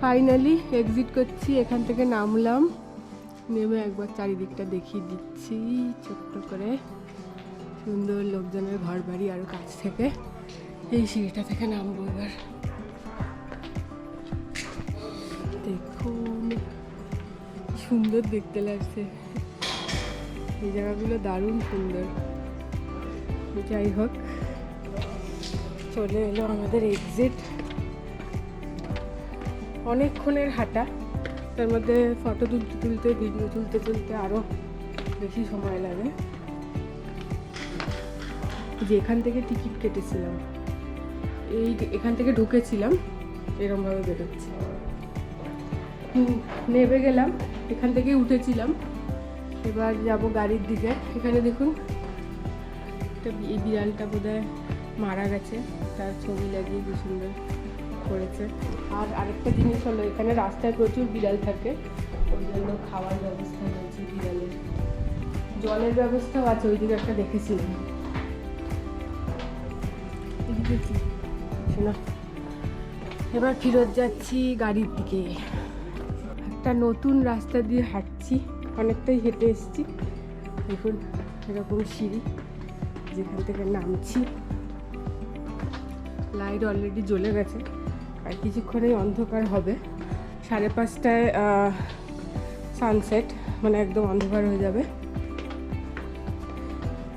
ফাইনালি এক্সিট করছি, এখান থেকে নামলাম, নেমে একবার চারিদিকটা দেখিয়ে দিচ্ছি ছোট্ট করে, সুন্দর লোকজনের ঘর বাড়ি আরও কাছ থেকে। এই সিঁড়িটা থেকে নামবো এবার, দেখুন সুন্দর দেখতে লাগছে, এই জায়গাগুলো দারুণ সুন্দর। যাই হোক চলে এলো আমাদের এক্সিট। অনেকক্ষণের হাঁটা, তার মধ্যে ফটো তুলতে তুলতে ভিডিও তুলতে তুলতে আরও বেশি সময় লাগে। যে এখান থেকে টিকিট কেটেছিলাম, এখান থেকে ঢুকেছিলাম, এরমভাবে বেরোচ্ছি। নেমে গেলাম, এখান থেকেই উঠেছিলাম, এবার যাব গাড়ির দিকে। এখানে দেখুন এই বিড়ালটা বোধহয় মারা গেছে, তার ছবি লাগিয়ে কি সুন্দর করেছে। আর আরেকটা জিনিস হলো, এখানে রাস্তায় প্রচুর বিড়াল থাকে, ওই জন্য খাওয়ার ব্যবস্থা রয়েছে বিড়ালের, জলের ব্যবস্থাও আছে, ওইদিকে একটা দেখেছিলাম। এদিকে কি না, এবার ফেরত যাচ্ছি গাড়ির দিকে। একটা নতুন রাস্তা দিয়ে হাঁটছি, অনেকটাই হেঁটে এসেছি। দেখুন এরকম সিঁড়ি, যেখান থেকে নামছি। লাইট অলরেডি জ্বলে গেছে, আর কিছুক্ষণেই অন্ধকার হবে। 5:30টায় সানসেট, মানে একদম অন্ধকার হয়ে যাবে।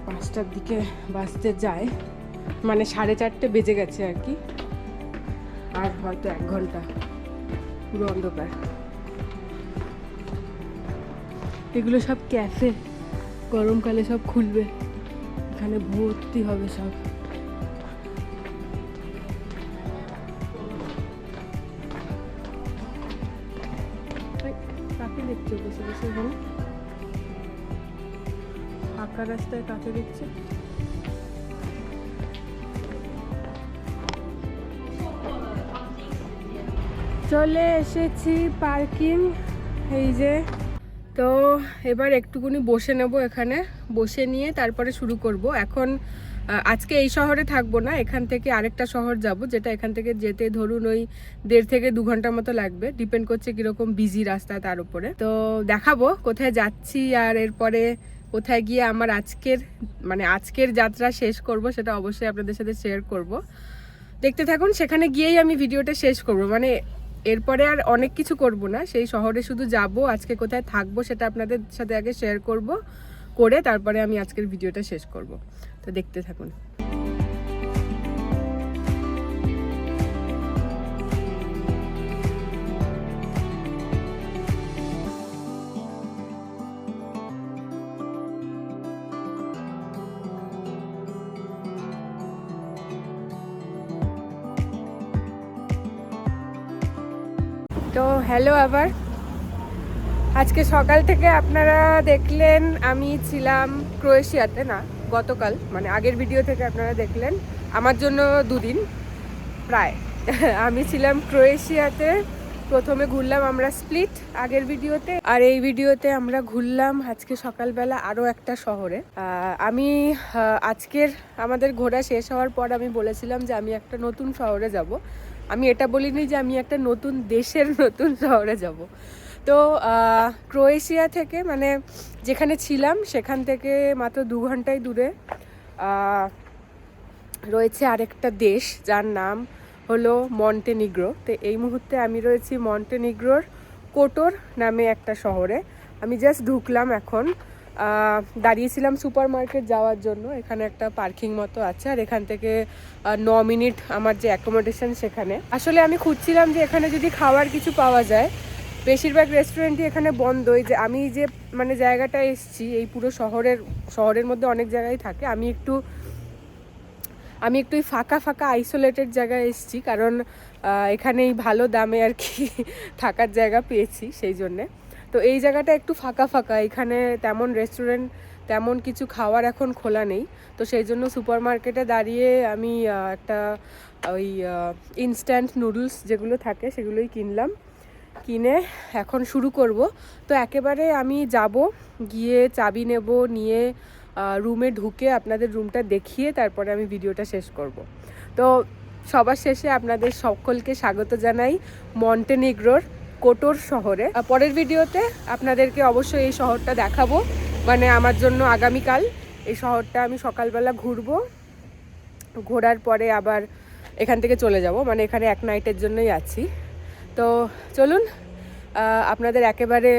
5টার দিকে বাসতে যায়, মানে 4:30 বেজে গেছে আর কি। আর হয়তো 1 ঘন্টা পুরো অন্ধকার। এগুলো সব ক্যাফে, গরমকালে সব খুলবে, এখানে ভর্তি হবে সব। কাকে দেখছো বসে বসে এখানে? ফাঁকা রাস্তায় কাকে দেখছে? চলে এসেছি পার্কিং, এই যে। তো এবার একটুকুনি বসে নেব এখানে, বসে নিয়ে তারপরে শুরু করব। এখন আজকে এই শহরে থাকবো না, এখান থেকে আরেকটা শহর যাব, যেটা এখান থেকে যেতে ধরুন ওই 1.5 থেকে 2 ঘন্টার মতো লাগবে, ডিপেন্ড করছে কীরকম বিজি রাস্তা তার উপরে। তো দেখাবো কোথায় যাচ্ছি, আর এরপরে কোথায় গিয়ে আমার আজকের যাত্রা শেষ করব, সেটা অবশ্যই আপনাদের সাথে শেয়ার করব। দেখতে থাকুন, সেখানে গিয়েই আমি ভিডিওটা শেষ করব। মানে এরপরে আর অনেক কিছু করব না, সেই শহরে শুধু যাব, আজকে কোথায় থাকবো সেটা আপনাদের সাথে আগে শেয়ার করব, করে তারপরে আমি আজকের ভিডিওটা শেষ করব। তো দেখতে থাকুন। তো হ্যালো আবার, আজকে সকাল থেকে আপনারা দেখলেন আমি ছিলাম ক্রোয়েশিয়াতে, না গতকাল, মানে আগের ভিডিও থেকে আপনারা দেখলেন, আমার জন্য 2 দিন প্রায় আমি ছিলাম ক্রোয়েশিয়াতে। প্রথমে ঘুরলাম আমরা স্প্লিট আগের ভিডিওতে, আর এই ভিডিওতে আমরা ঘুরলাম আজকে সকালবেলা আরও একটা শহরে। আমি আজকের আমাদের ঘোরা শেষ হওয়ার পর আমি বলেছিলাম যে আমি একটা নতুন শহরে যাব। আমি এটা বলিনি যে আমি একটা নতুন দেশের নতুন শহরে যাব। তো ক্রোয়েশিয়া থেকে, মানে যেখানে ছিলাম সেখান থেকে মাত্র 2 ঘন্টায় দূরে রয়েছে আরেকটা দেশ, যার নাম হলো মন্টেনিগ্রো। তো এই মুহূর্তে আমি রয়েছি মন্টেনিগ্রোর কোটোর নামে একটা শহরে। আমি জাস্ট ঢুকলাম এখন, দাঁড়িয়েছিলাম সুপার মার্কেট যাওয়ার জন্য। এখানে একটা পার্কিং মতো আছে, আর এখান থেকে 9 মিনিট আমার যে অ্যাকোমোডেশন সেখানে। আসলে আমি খুঁজছিলাম যে এখানে যদি খাওয়ার কিছু পাওয়া যায়, বেশিরভাগ রেস্টুরেন্টই এখানে বন্ধ। যে আমি যে মানে জায়গাটায় এসেছি, এই পুরো শহরের মধ্যে অনেক জায়গায় থাকে, আমি একটু ফাঁকা আইসোলেটেড জায়গায় এসেছি, কারণ এখানেই ভালো দামে আর কি থাকার জায়গা পেয়েছি সেই জন্যে। তো এই জায়গাটা একটু ফাঁকা, এখানে তেমন রেস্টুরেন্ট, তেমন কিছু খাওয়ার এখন খোলা নেই। তো সেই জন্য সুপার মার্কেটে দাঁড়িয়ে আমি একটা ওই ইনস্ট্যান্ট নুডলস যেগুলো থাকে সেগুলোই কিনে এখন শুরু করব। তো একেবারে আমি যাব, গিয়ে চাবি নেব, নিয়ে রুমে ঢুকে আপনাদের রুমটা দেখিয়ে তারপরে আমি ভিডিওটা শেষ করব। তো সবার শেষে আপনাদের সকলকে স্বাগত জানাই মন্টেনিগ্রোর কোটোর শহরে। পরের ভিডিওতে আপনাদেরকে অবশ্যই এই শহরটা দেখাবো, মানে আমার জন্য আগামীকাল এই শহরটা আমি সকালবেলা ঘুরবো, ঘোরার পরে আবার এখান থেকে চলে যাব, মানে এখানে 1 নাইটের জন্যই আছি। তো চলুন আপনাদের একেবারে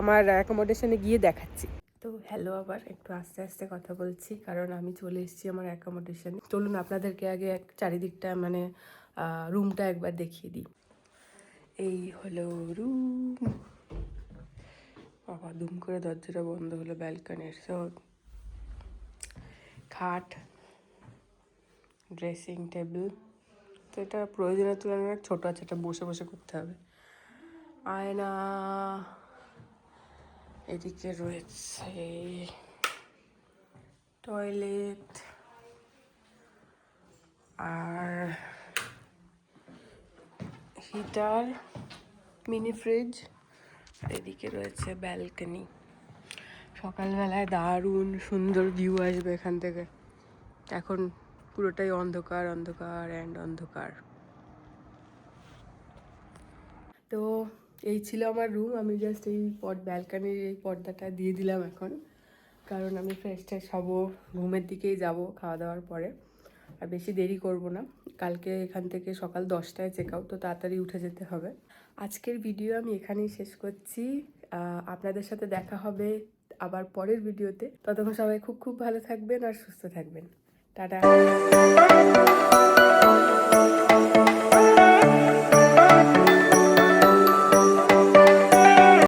আমার অ্যাকোমোডেশনে গিয়ে দেখাচ্ছি। তো হ্যালো, আবার একটু আস্তে আস্তে কথা বলছি কারণ আমি চলে এসেছি আমার অ্যাকোমোডেশনে। চলুন আপনাদেরকে আগে চারিদিকটা মানে রুমটা একবার দেখিয়ে দিই। এই হলো রুম। বাবা, দুম করে দরজাটা বন্ধ হলো ব্যালকনির। সো খাট, ড্রেসিং টেবিল, তো এটা প্রয়োজনের তুলনায় অনেক ছোটো আছে, এটা বসে বসে করতে হবে। আয়না, এদিকে রয়েছে টয়লেট আর হিটার, মিনি ফ্রিজ, আর এদিকে রয়েছে ব্যালকনি। সকালবেলায় দারুণ সুন্দর ভিউ আসবে এখান থেকে। এখন পুরোটাই অন্ধকার অন্ধকার অ্যান্ড অন্ধকার। তো এই ছিল আমার রুম। আমি জাস্ট এই ব্যালকনির এই পর্দাটা দিয়ে দিলাম এখন, কারণ আমি ফ্রেশ ট্রেশ হবো, ঘুমের দিকেই যাব খাওয়া দাওয়ার পরে। আর বেশি দেরি করব না, কালকে এখান থেকে সকাল 10টায় চেক আউট, তো তাড়াতাড়ি উঠে যেতে হবে। আজকের ভিডিও আমি এখানেই শেষ করছি। আপনাদের সাথে দেখা হবে আবার পরের ভিডিওতে। ততক্ষণ সবাই খুব খুব ভালো থাকবেন আর সুস্থ থাকবেন। টাটা।